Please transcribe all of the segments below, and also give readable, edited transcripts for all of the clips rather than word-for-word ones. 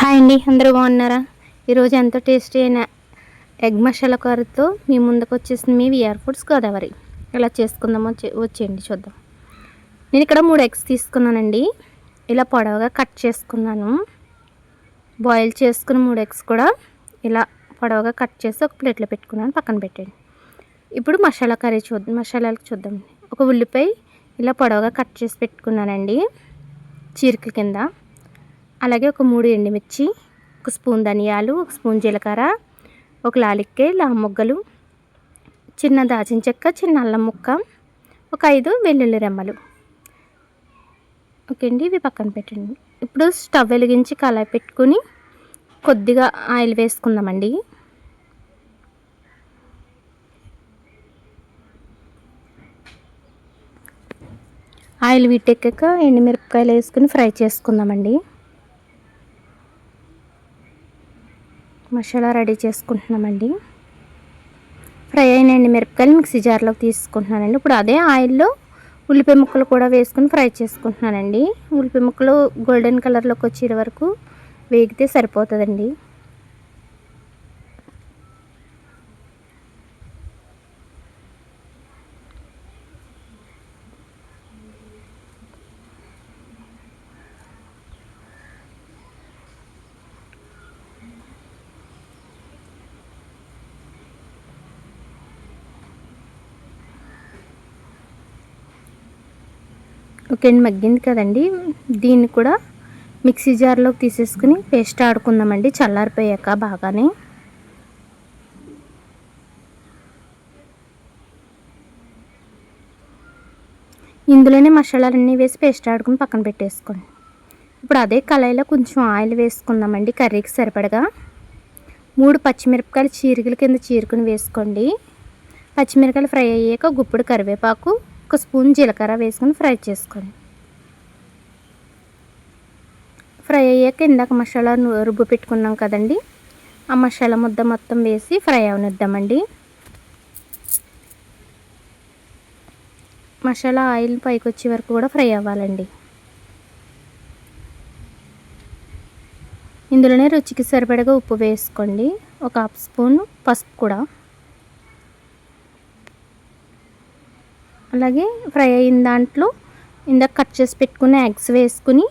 Hi అండి, అందరూ బాగున్నారా? ఈరోజు ఎంతో టేస్టీ అయిన ఎగ్ మసాలా కూరతో మీ ముందుకు వచ్చేసింది మీ విఆర్ ఫుడ్స్ గోదావరి. ఇలా చేసుకుందామో వచ్చేయండి చూద్దాం. నేను ఇక్కడ 3 ఎగ్స్ తీసుకున్నానండి. ఇలా పొడవుగా కట్ చేసుకున్నాను. బాయిల్ చేసుకున్న 3 ఎగ్స్ కూడా ఇలా పొడవుగా కట్ చేసి ఒక ప్లేట్లో పెట్టుకున్నాను, పక్కన పెట్టండి. ఇప్పుడు మసాలాలకు చూద్దాం. ఒక ఉల్లిపాయ ఇలా పొడవుగా కట్ చేసి పెట్టుకున్నానండి, చీరికల కింద. అలాగే ఒక 3 ఎండుమిర్చి, 1 స్పూన్ ధనియాలు, 1 స్పూన్ జీలకర్ర, 1 లాలిక్కాయ మొగ్గలు, చిన్న దాచిన చెక్క, చిన్న అల్లం ముక్క, ఒక 5 వెల్లుల్లి రెమ్మలు. ఓకే అండి, ఇవి పక్కన పెట్టండి. ఇప్పుడు స్టవ్ వెలిగించి కళాయి పెట్టుకుని కొద్దిగా ఆయిల్ వేసుకుందామండి. ఆయిల్ వీటెక్కాక ఎండుమిరపకాయలు వేసుకుని ఫ్రై చేసుకుందామండి. మసాలా రెడీ చేసుకుంటున్నామండి. ఫ్రై అయిన ఎండుమిరపకాయలు మిక్సీ జార్లోకి తీసుకుంటున్నానండి. ఇప్పుడు అదే ఆయిల్లో ఉల్లిపాయ ముక్కలు కూడా వేసుకుని ఫ్రై చేసుకుంటున్నానండి. ఉల్లిపాయ ముక్కలు గోల్డెన్ కలర్లోకి వచ్చే వరకు వేగితే సరిపోతుందండి. ఓకే అండి, మగ్గింది కదండి. దీన్ని కూడా మిక్సీ జార్లోకి తీసేసుకుని పేస్ట్ ఆడుకుందామండి, చల్లారిపోయాక బాగానే. ఇందులోనే మసాలాలన్నీ వేసి పేస్ట్ ఆడుకుని పక్కన పెట్టేసుకోండి. ఇప్పుడు అదే కళాయిలో కొంచెం ఆయిల్ వేసుకుందామండి, కర్రీకి సరిపడగా. 3 పచ్చిమిరపకాయలు చీరికల కింద చీరుకుని వేసుకోండి. పచ్చిమిరపకాయలు ఫ్రై అయ్యాక గుప్పుడు కరివేపాకు, 1 స్పూన్ జీలకర్ర వేసుకొని ఫ్రై చేసుకోండి. ఫ్రై అయ్యాక ఇందాక మసాలా రుబ్బు పెట్టుకున్నాం కదండి, ఆ మసాలా ముద్ద మొత్తం వేసి ఫ్రై అవనిద్దామండి. మసాలా ఆయిల్ పైకి వచ్చే వరకు కూడా ఫ్రై అవ్వాలండి. ఇందులోనే రుచికి సరిపడగా ఉప్పు వేసుకోండి, ఒక 1/2 స్పూన్ పసుపు కూడా. అలాగే ఫ్రై అయిన దాంట్లో ఇందాక కట్ చేసి పెట్టుకున్న ఎగ్స్ వేసుకుని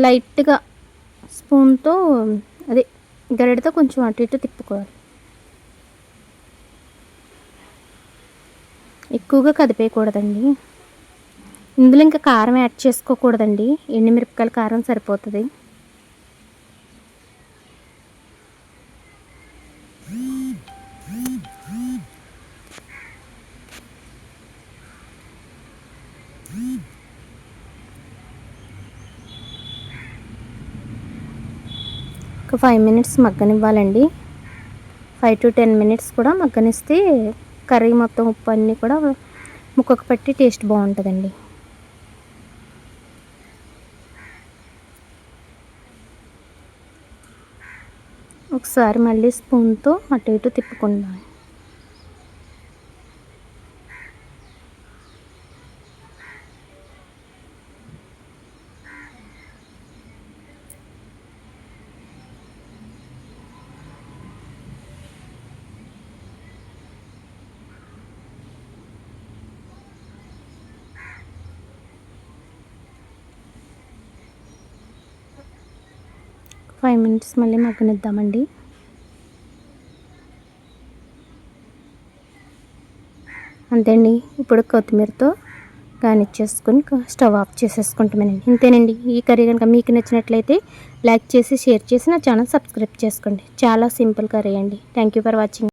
లైట్గా స్పూన్తో అదే గరిటతో కొంచెం అటు ఇటు తిప్పుకోవాలి. ఎక్కువగా కదిపేయకూడదండి. ఇందులో ఇంకా కారం యాడ్ చేసుకోకూడదండి, ఎండుమిరపకాయల కారం సరిపోతుంది. ఒక 5 మినిట్స్ మగ్గనివ్వాలండి. 5 to 10 మినిట్స్ కూడా మగ్గనిస్తే కర్రీ మొత్తం ఉప్పు అన్నీ కూడా ముక్కకు పట్టి టేస్ట్ బాగుంటుందండి. ఒకసారి మళ్ళీ స్పూన్తో అటు ఇటు తిప్పుకుందాం. ఒక 5 మినిట్స్ మళ్ళీ మగ్గనిద్దామండి. అంతే అండి. ఇప్పుడు కొత్తిమీరతో గార్నిష్ చేసుకొని స్టవ్ ఆఫ్ చేసేసుకుంటామేనండి. ఇంతేనండి. ఈ కర్రీ కనుక మీకు నచ్చినట్లయితే లైక్ చేసి షేర్ చేసి నా ఛానల్ సబ్స్క్రైబ్ చేసుకోండి. చాలా సింపుల్ కర్రీ అండి. Thank you for watching.